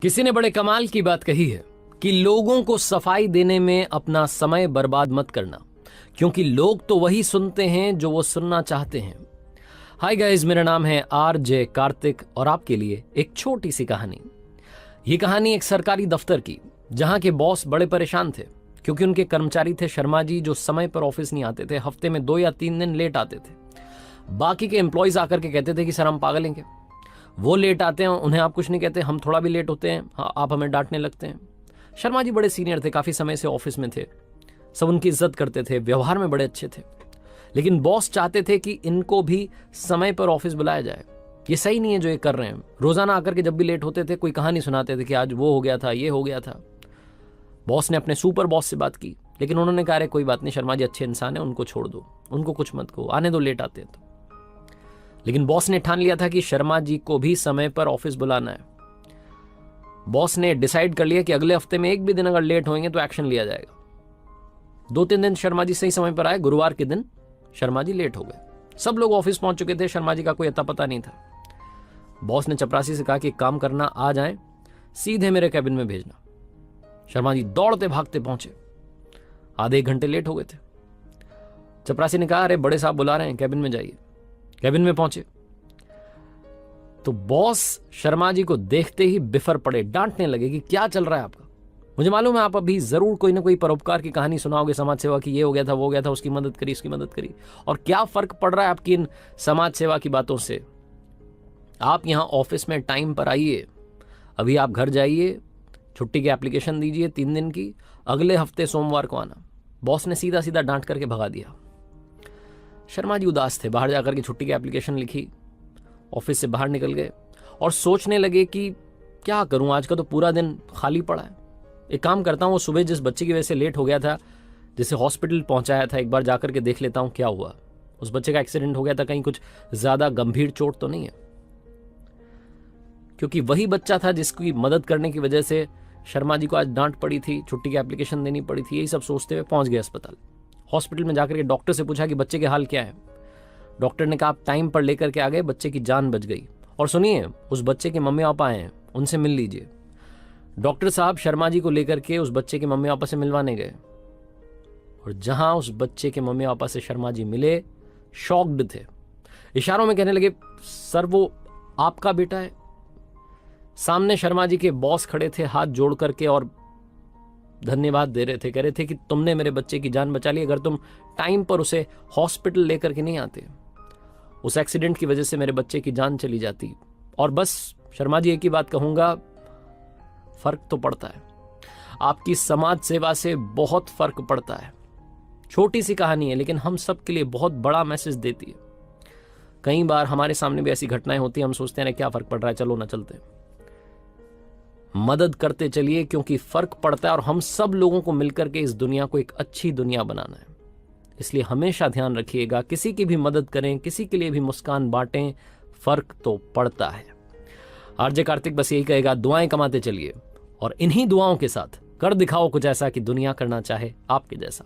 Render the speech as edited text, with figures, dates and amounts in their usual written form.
किसी ने बड़े कमाल की बात कही है कि लोगों को सफाई देने में अपना समय बर्बाद मत करना, क्योंकि लोग तो वही सुनते हैं जो वो सुनना चाहते हैं। हाय गाइस, मेरा नाम है आरजे कार्तिक और आपके लिए एक छोटी सी कहानी। ये कहानी एक सरकारी दफ्तर की, जहां के बॉस बड़े परेशान थे क्योंकि उनके कर्मचारी थे शर्मा जी, जो समय पर ऑफिस नहीं आते थे। हफ्ते में 2 या 3 दिन लेट आते थे। बाकी के एम्प्लॉयज आकर के कहते थे कि सर हम पागल हैं क्या, वो लेट आते हैं, उन्हें आप कुछ नहीं कहते, हम थोड़ा भी लेट होते हैं हाँ आप हमें डांटने लगते हैं। शर्मा जी बड़े सीनियर थे, काफ़ी समय से ऑफिस में थे, सब उनकी इज्जत करते थे, व्यवहार में बड़े अच्छे थे। लेकिन बॉस चाहते थे कि इनको भी समय पर ऑफिस बुलाया जाए। ये सही नहीं है जो ये कर रहे हैं। रोजाना आकर के जब भी लेट होते थे कोई कहानी सुनाते थे कि आज वो हो गया था, ये हो गया था। बॉस ने अपने सुपर बॉस से बात की, लेकिन उन्होंने कहा अरे कोई बात नहीं, शर्मा जी अच्छे इंसान है, उनको छोड़ दो, उनको कुछ मत कहो, आने दो, लेट आते हैं तो। लेकिन बॉस ने ठान लिया था कि शर्मा जी को भी समय पर ऑफिस बुलाना है। बॉस ने डिसाइड कर लिया कि अगले हफ्ते में एक भी दिन अगर लेट होंगे तो एक्शन लिया जाएगा। 2-3 दिन शर्मा जी सही समय पर आए, गुरुवार के दिन शर्मा जी लेट हो गए। सब लोग ऑफिस पहुंच चुके थे, शर्मा जी का कोई अता पता नहीं था। बॉस ने चपरासी से कहा कि एक काम करना, आ जाएं, सीधे मेरे कैबिन में भेजना। शर्मा जी दौड़ते भागते पहुंचे, आधे 1 घंटे लेट हो गए थे। चपरासी ने कहा अरे बड़े साहब बुला रहे हैं, कैबिन में जाइए। कैबिन में पहुंचे तो बॉस शर्मा जी को देखते ही बिफर पड़े, डांटने लगे कि क्या चल रहा है आपका। मुझे मालूम है आप अभी जरूर कोई ना कोई परोपकार की कहानी सुनाओगे, समाज सेवा की, ये हो गया था, वो हो गया था, उसकी मदद करी, उसकी मदद करी, और क्या फर्क पड़ रहा है आपकी इन समाज सेवा की बातों से। आप यहां ऑफिस में टाइम पर आइए, अभी आप घर जाइए, छुट्टी की एप्लीकेशन दीजिए 3 दिन की, अगले हफ्ते सोमवार को आना। बॉस ने सीधा सीधा डांट करके भगा दिया। शर्मा जी उदास थे, बाहर जाकर के छुट्टी की एप्लीकेशन लिखी, ऑफिस से बाहर निकल गए और सोचने लगे कि क्या करूं, आज का तो पूरा दिन खाली पड़ा है। एक काम करता हूं, वो सुबह जिस बच्चे की वजह से लेट हो गया था, जिसे हॉस्पिटल पहुंचाया था, एक बार जाकर के देख लेता हूं क्या हुआ। उस बच्चे का एक्सीडेंट हो गया था, कहीं कुछ ज्यादा गंभीर चोट तो नहीं है, क्योंकि वही बच्चा था जिसकी मदद करने की वजह से शर्मा जी को आज डांट पड़ी थी, छुट्टी की एप्लीकेशन देनी पड़ी थी। यही सब सोचते हुए पहुंच गए अस्पताल। हॉस्पिटल में जाकर के डॉक्टर से पूछा कि बच्चे के हाल क्या है। डॉक्टर ने कहा आप टाइम पर लेकर के आ गए, बच्चे की जान बच गई। और सुनिए, उस बच्चे के मम्मी पापा आए हैं, उनसे मिल लीजिए। डॉक्टर साहब शर्मा जी को लेकर के उस बच्चे के मम्मी पापा से मिलवाने गए, और जहां उस बच्चे के मम्मी पापा से शर्मा जी मिले, शॉक्ड थे। इशारों में कहने लगे सर वो आपका बेटा है। सामने शर्मा जी के बॉस खड़े थे, हाथ जोड़ करके, और धन्यवाद दे रहे थे, कह रहे थे कि तुमने मेरे बच्चे की जान बचा ली। अगर तुम टाइम पर उसे हॉस्पिटल लेकर के नहीं आते, उस एक्सीडेंट की वजह से मेरे बच्चे की जान चली जाती। और बस शर्मा जी एक ही बात कहूंगा, फर्क तो पड़ता है, आपकी समाज सेवा से बहुत फर्क पड़ता है। छोटी सी कहानी है, लेकिन हम सब के लिए बहुत बड़ा मैसेज देती है। कई बार हमारे सामने भी ऐसी घटनाएं होती हैं, हम सोचते हैं क्या फर्क पड़ रहा है, चलो ना चलते। मदद करते चलिए, क्योंकि फर्क पड़ता है, और हम सब लोगों को मिलकर के इस दुनिया को एक अच्छी दुनिया बनाना है। इसलिए हमेशा ध्यान रखिएगा, किसी की भी मदद करें, किसी के लिए भी मुस्कान बांटें, फर्क तो पड़ता है। आरजे कार्तिक बस यही कहेगा, दुआएं कमाते चलिए और इन्हीं दुआओं के साथ कर दिखाओ कुछ ऐसा कि दुनिया करना चाहे आपके जैसा।